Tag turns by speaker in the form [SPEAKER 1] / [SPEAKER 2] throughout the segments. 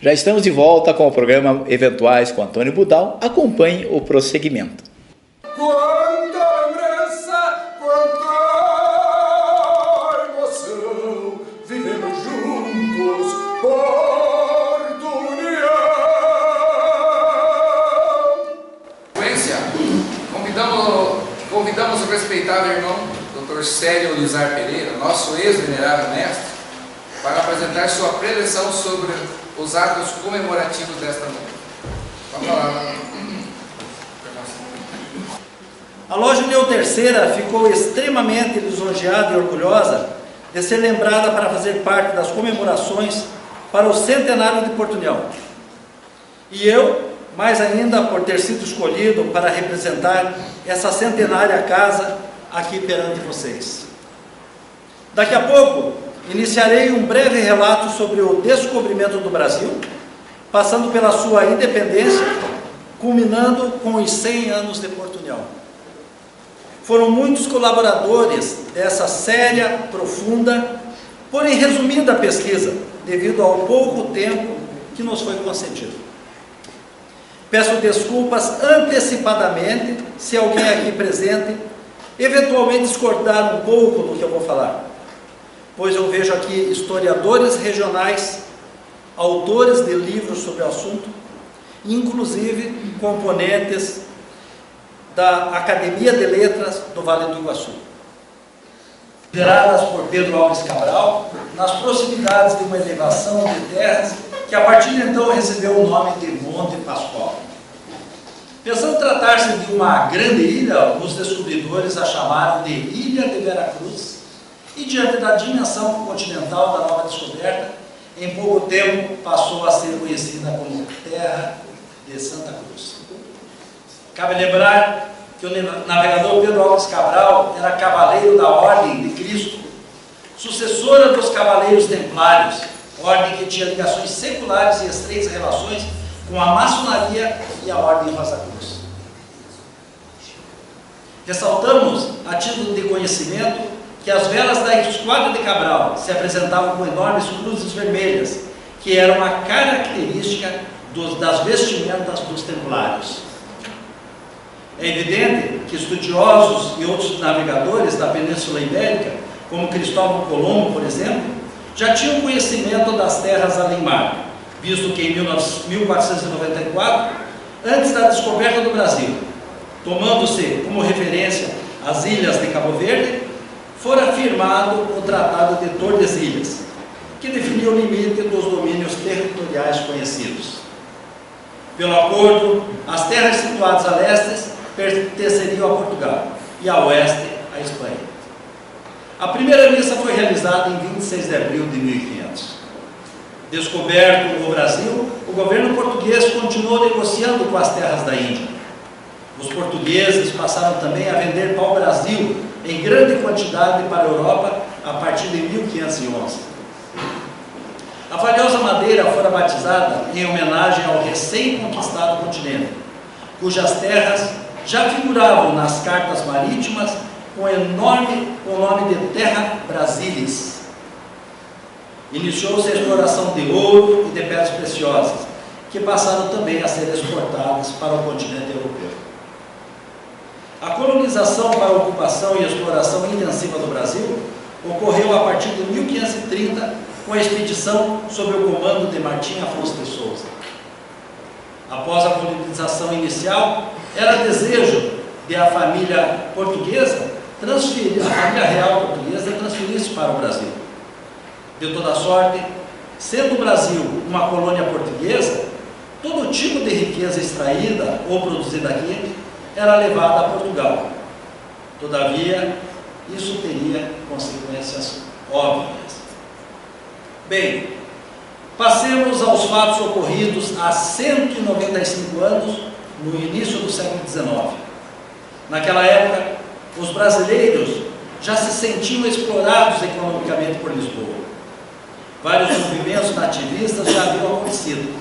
[SPEAKER 1] Já estamos de volta com o programa Eventuais com Antônio Budal. Acompanhe o prosseguimento.
[SPEAKER 2] Quanta lembrança, quanta emoção, vivemos juntos por união.
[SPEAKER 3] Sequência, convidamos o respeitável irmão Dr. Célio Lizar Pereira, nosso ex-venerável mestre, para apresentar sua preleção sobre os atos comemorativos desta noite. Vamos lá.
[SPEAKER 4] A Loja União Terceira ficou extremamente lisonjeada e orgulhosa de ser lembrada para fazer parte das comemorações para o centenário de Porto União. E eu, mais ainda, por ter sido escolhido para representar essa centenária casa aqui perante vocês. Daqui a pouco, iniciarei um breve relato sobre o descobrimento do Brasil, passando pela sua independência, culminando com os 100 anos de Porto União. Foram muitos colaboradores dessa séria, profunda, porém resumida pesquisa, devido ao pouco tempo que nos foi concedido. Peço desculpas antecipadamente se alguém aqui presente eventualmente discordar um pouco do que eu vou falar, pois eu vejo aqui historiadores regionais, autores de livros sobre o assunto, inclusive componentes da Academia de Letras do Vale do Iguaçu, lideradas por Pedro Alves Cabral, nas proximidades de uma elevação de terras que a partir de então recebeu o nome de Monte Pascoal. Pensando tratar-se de uma grande ilha, os descobridores a chamaram de Ilha de Veracruz, e diante da dimensão continental da nova descoberta, em pouco tempo passou a ser conhecida como Terra de Santa Cruz. Cabe lembrar que o navegador Pedro Alves Cabral era cavaleiro da Ordem de Cristo, sucessora dos Cavaleiros Templários, ordem que tinha ligações seculares e estreitas relações com a maçonaria e a Ordem Rosa Cruz. Ressaltamos, a título de conhecimento, que as velas da Esquadra de Cabral se apresentavam com enormes cruzes vermelhas, que era uma característica das vestimentas dos templários. É evidente que estudiosos e outros navegadores da Península Ibérica, como Cristóvão Colombo, por exemplo, já tinham conhecimento das terras além mar, visto que em 1494, antes da descoberta do Brasil, tomando-se como referência as ilhas de Cabo Verde, fora firmado o Tratado de Tordesilhas, que definiu o limite dos domínios territoriais conhecidos. Pelo acordo, as terras situadas a leste pertenceriam a Portugal e a oeste a Espanha. A primeira missa foi realizada em 26 de abril de 1500. Descoberto o Brasil, o governo português continuou negociando com as terras da Índia. Os portugueses passaram também a vender pau-brasil em grande quantidade para a Europa a partir de 1511. A valiosa madeira fora batizada em homenagem ao recém-conquistado continente, cujas terras já figuravam nas cartas marítimas com o nome de Terra Brasilis. Iniciou-se a exploração de ouro e de pedras preciosas, que passaram também a ser exportadas para o continente europeu. A colonização para a ocupação e exploração intensiva do Brasil ocorreu a partir de 1530 com a expedição sob o comando de Martim Afonso de Souza. Após a colonização inicial, era desejo de a família portuguesa a família real portuguesa transferir-se para o Brasil. De toda sorte, sendo o Brasil uma colônia portuguesa, todo tipo de riqueza extraída ou produzida aqui era levada a Portugal. Todavia, isso teria consequências óbvias. Bem, passemos aos fatos ocorridos há 195 anos, no início do século XIX. Naquela época, os brasileiros já se sentiam explorados economicamente por Lisboa. Vários movimentos nativistas já haviam acontecido.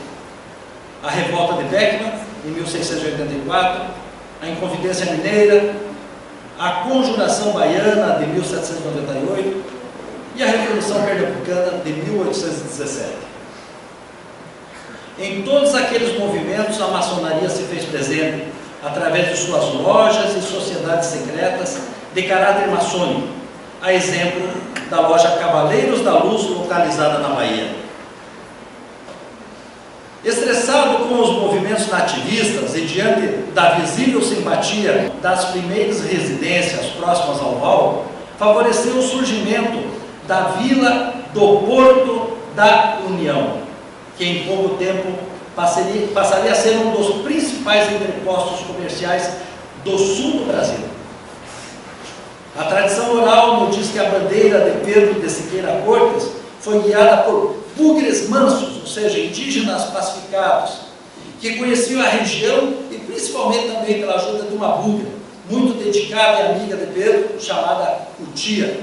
[SPEAKER 4] A revolta de Beckman, em 1684, a Inconfidência Mineira, a Conjuração Baiana, de 1798, e a Revolução Pernambucana, de 1817. Em todos aqueles movimentos, a maçonaria se fez presente, através de suas lojas e sociedades secretas de caráter maçônico, a exemplo da loja Cavaleiros da Luz, localizada na Bahia. Estressado com os movimentos nativistas e diante da visível simpatia das primeiras residências próximas ao Val, favoreceu o surgimento da vila do Porto da União, que em pouco tempo passaria a ser um dos principais entrepostos comerciais do sul do Brasil. A tradição oral nos diz que a bandeira de Pedro de Siqueira Cortes foi guiada por bugres mansos, ou seja, indígenas pacificados, que conheciam a região e principalmente também pela ajuda de uma bugra, muito dedicada e amiga de Pedro, chamada Cutia.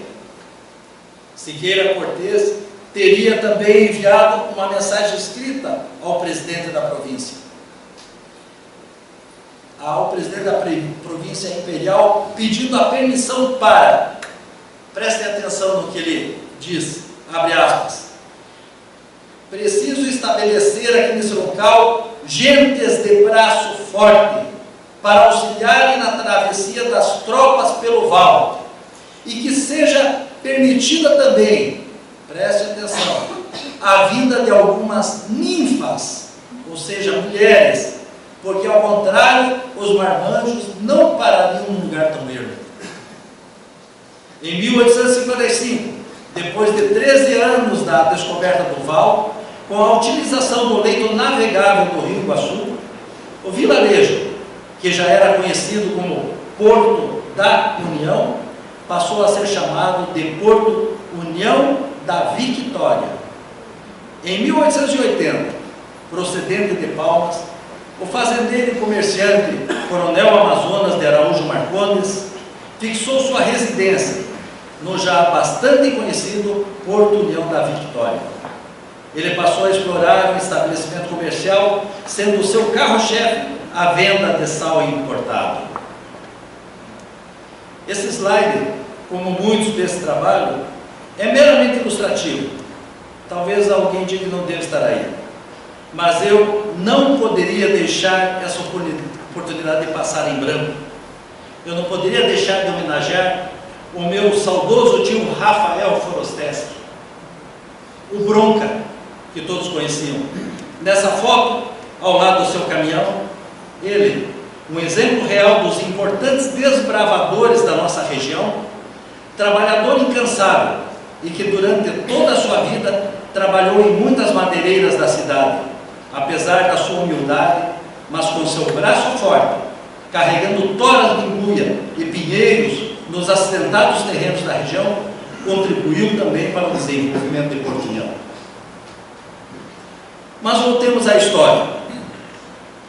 [SPEAKER 4] Siqueira Cortes teria também enviado uma mensagem escrita ao presidente da província. Ao presidente da província imperial, pedindo a permissão para, prestem atenção no que ele diz, abre aspas, preciso estabelecer aqui nesse local gentes de braço forte para auxiliarem na travessia das tropas pelo Val e que seja permitida também, preste atenção, a vinda de algumas ninfas, ou seja, mulheres, porque ao contrário, os marmanjos não parariam num lugar tão ermo. Em 1855, depois de 13 anos da descoberta do Val, com a utilização do leito navegável do Rio Iguaçu, o vilarejo, que já era conhecido como Porto da União, passou a ser chamado de Porto União da Vitória. Em 1880, procedente de Palmas, o fazendeiro e comerciante Coronel Amazonas de Araújo Marcondes fixou sua residência no já bastante conhecido Porto União da Vitória. Ele passou a explorar um estabelecimento comercial, sendo o seu carro-chefe a venda de sal importado. Esse slide, como muitos desse trabalho, é meramente ilustrativo. Talvez alguém diga que não deve estar aí. Mas eu não poderia deixar essa oportunidade de passar em branco. Eu não poderia deixar de homenagear o meu saudoso tio Rafael Forosteschi, o Bronca, que todos conheciam. Nessa foto, ao lado do seu caminhão, ele, um exemplo real dos importantes desbravadores da nossa região, trabalhador incansável e que durante toda a sua vida trabalhou em muitas madeireiras da cidade, apesar da sua humildade, mas com seu braço forte, carregando toras de embuia e pinheiros nos acidentados terrenos da região, contribuiu também para o desenvolvimento de Porto União. Mas voltemos à história.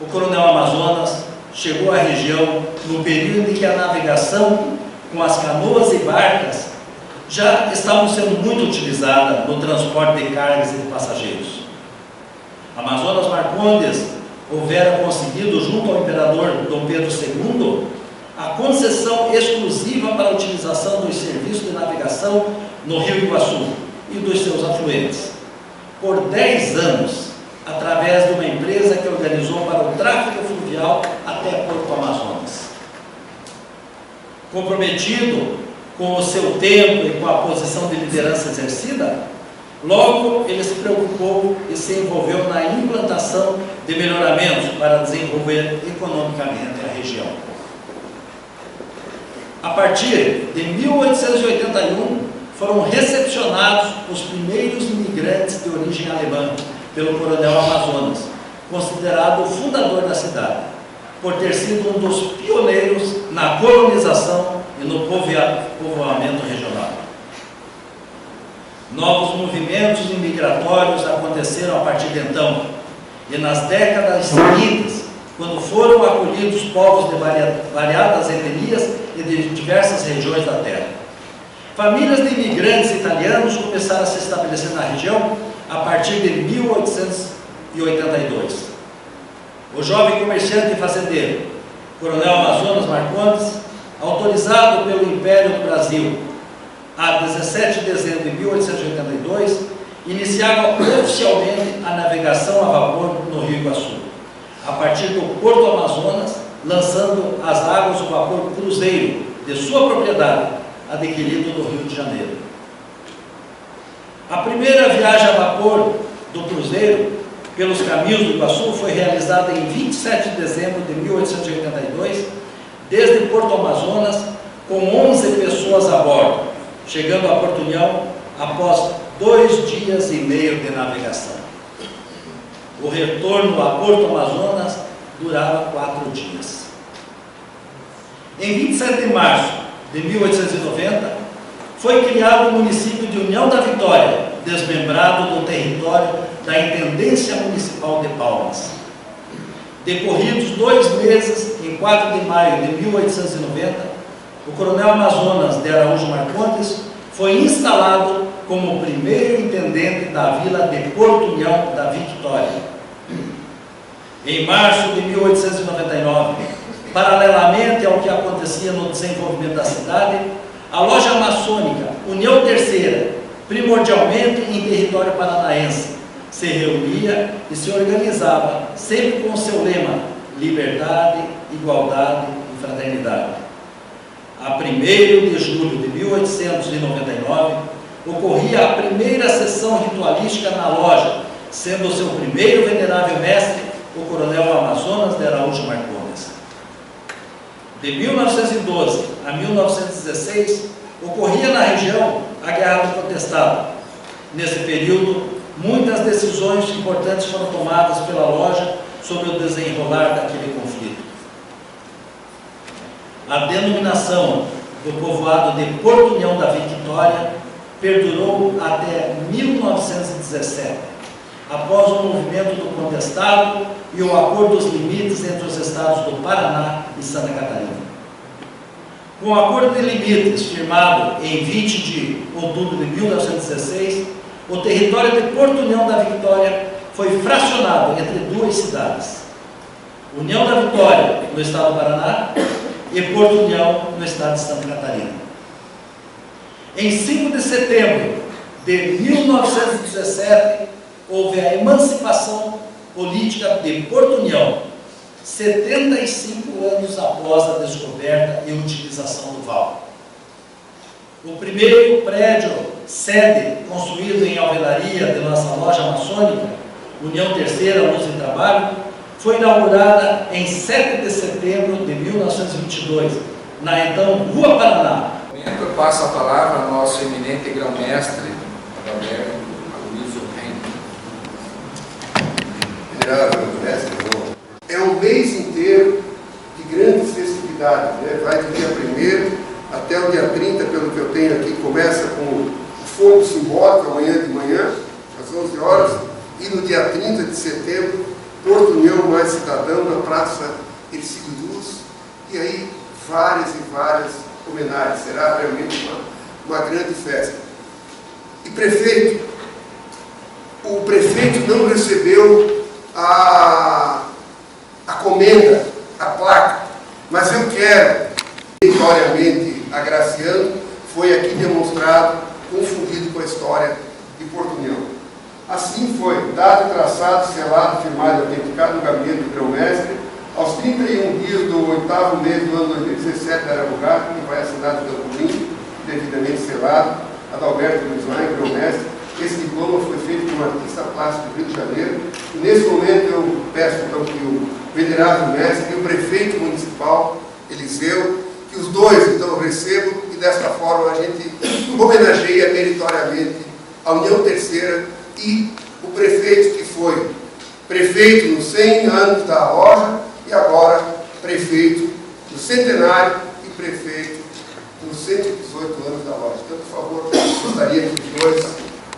[SPEAKER 4] O Coronel Amazonas chegou à região no período em que a navegação com as canoas e barcas já estavam sendo muito utilizada no transporte de cargas e de passageiros. Amazonas Marcondes houvera conseguido, junto ao imperador Dom Pedro II, a concessão exclusiva para a utilização dos serviços de navegação no Rio Iguaçu e dos seus afluentes, por 10 anos, através de uma empresa que organizou para o tráfego fluvial até Porto Amazonas. Comprometido com o seu tempo e com a posição de liderança exercida, logo ele se preocupou e se envolveu na implantação de melhoramentos para desenvolver economicamente a região. A partir de 1881, foram recepcionados os primeiros imigrantes de origem alemã pelo Coronel Amazonas, considerado o fundador da cidade, por ter sido um dos pioneiros na colonização e no povoamento regional. Novos movimentos imigratórios aconteceram a partir de então, e nas décadas seguintes, quando foram acolhidos povos de variadas etnias e de diversas regiões da terra. Famílias de imigrantes italianos começaram a se estabelecer na região a partir de 1882. O jovem comerciante e fazendeiro, Coronel Amazonas Marcondes, autorizado pelo Império do Brasil a 17 de dezembro de 1882, iniciava oficialmente a navegação a vapor no Rio Iguaçu, a partir do Porto Amazonas, lançando às águas o vapor cruzeiro de sua propriedade, adquirido no Rio de Janeiro. A primeira viagem a vapor do cruzeiro pelos caminhos do Iguaçu foi realizada em 27 de dezembro de 1882, desde Porto Amazonas, com 11 pessoas a bordo, chegando a Porto União após 2 dias e meio de navegação. O retorno a Porto Amazonas durava 4 dias. Em 27 de março de 1890, foi criado o município de União da Vitória, desmembrado do território da Intendência Municipal de Palmas. Decorridos 2 meses, em 4 de maio de 1890, o coronel Amazonas de Araújo Marcondes foi instalado como primeiro intendente da vila de Porto União da Vitória. Em março de 1899, paralelamente ao que acontecia no desenvolvimento da cidade, a loja maçônica União Terceira, primordialmente em território paranaense, se reunia e se organizava, sempre com o seu lema: liberdade, igualdade e fraternidade. A 1º de julho de 1899, ocorria a primeira sessão ritualística na loja, sendo o seu primeiro venerável mestre o coronel Amazonas de Araújo Marcondes. De 1912 a 1916, ocorria na região a Guerra do Contestado. Nesse período, muitas decisões importantes foram tomadas pela loja sobre o desenrolar daquele conflito. A denominação do povoado de Porto União da Vitória perdurou até 1917, após o movimento do Contestado e o acordo dos limites entre os estados do Paraná e Santa Catarina. Com o acordo de limites firmado em 20 de outubro de 1916, o território de Porto União da Vitória foi fracionado entre 2 cidades: União da Vitória, no estado do Paraná, e Porto União, no estado de Santa Catarina. Em 5 de setembro de 1917, houve a emancipação política de Porto União, 75 anos após a descoberta e utilização do val. O primeiro prédio sede construído em alvenaria de nossa loja maçônica, União Terceira, Luz e Trabalho, foi inaugurada em 7 de setembro de 1922, na então Rua Paraná.
[SPEAKER 3] Eu passo a palavra ao nosso eminente grão-mestre, Adalberto Aloysio Henrique.
[SPEAKER 5] Venerável mestre, é um mês inteiro de grandes festividades, né? Vai do dia 1º até o dia 30, pelo que eu tenho aqui, começa com o fogo simbólico, amanhã de manhã, às 11 horas, e no dia 30 de setembro, Porto União Mais Cidadão, na Praça Ercílio Luz, e aí várias e várias homenagens. Será realmente uma grande festa. E prefeito, o prefeito não recebeu a comenda, a placa, mas eu quero, vitoriamente agraciando, foi aqui demonstrado, confundido com a história de Porto União. Assim foi, dado, traçado, selado, firmado e autenticado no gabinete do grão-mestre, aos 31 dias do 8º mês do ano 2017 da Arabugato, que vai assinar de documento, devidamente selado, Adalberto Aloysio, grão-mestre. Esse diploma foi feito por um artista plástico do Rio de Janeiro. E nesse momento eu peço então que o venerável mestre e o prefeito municipal, Eliseu, que os dois então recebam e desta forma a gente homenageia meritoriamente a União Terceira e o prefeito que foi prefeito nos 100 anos da loja e agora prefeito do centenário e prefeito nos 118 anos da loja. Então, por favor, gostaria que os dois,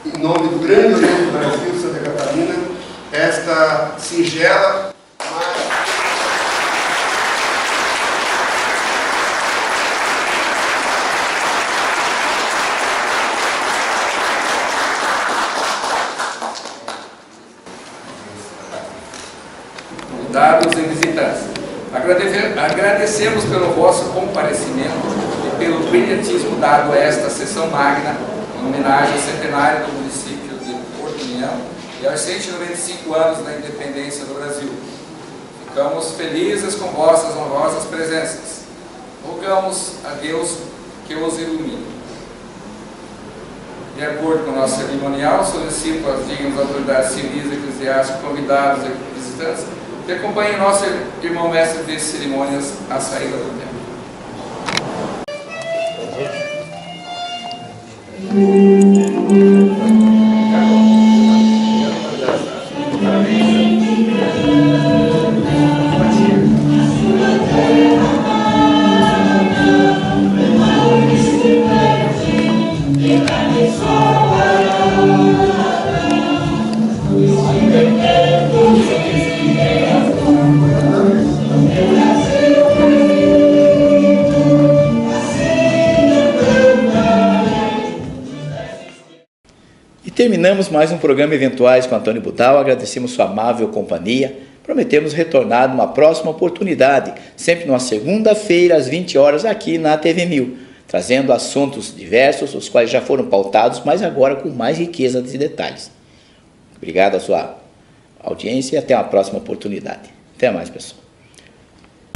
[SPEAKER 5] em nome do grande Oriente do Brasil, Santa Catarina, esta singela,
[SPEAKER 3] convidados e visitantes. Agradecemos pelo vosso comparecimento e pelo brilhantismo dado a esta sessão magna, em homenagem ao centenário do município de Porto União e aos 195 anos da independência do Brasil. Ficamos felizes com vossas honrosas presenças. Rogamos a Deus que os ilumine. De acordo com o nosso cerimonial, solicito às dignas autoridades civis, eclesiásticas, convidados e visitantes que acompanhem nosso irmão mestre de cerimônias à saída do templo.
[SPEAKER 1] E terminamos mais um programa Eventuais com Antônio Budal. Agradecemos sua amável companhia. Prometemos retornar numa próxima oportunidade, sempre numa segunda-feira às 20 horas aqui na TV 1000, trazendo assuntos diversos, os quais já foram pautados, mas agora com mais riqueza de detalhes. Obrigado à sua audiência e até uma próxima oportunidade. Até mais, pessoal.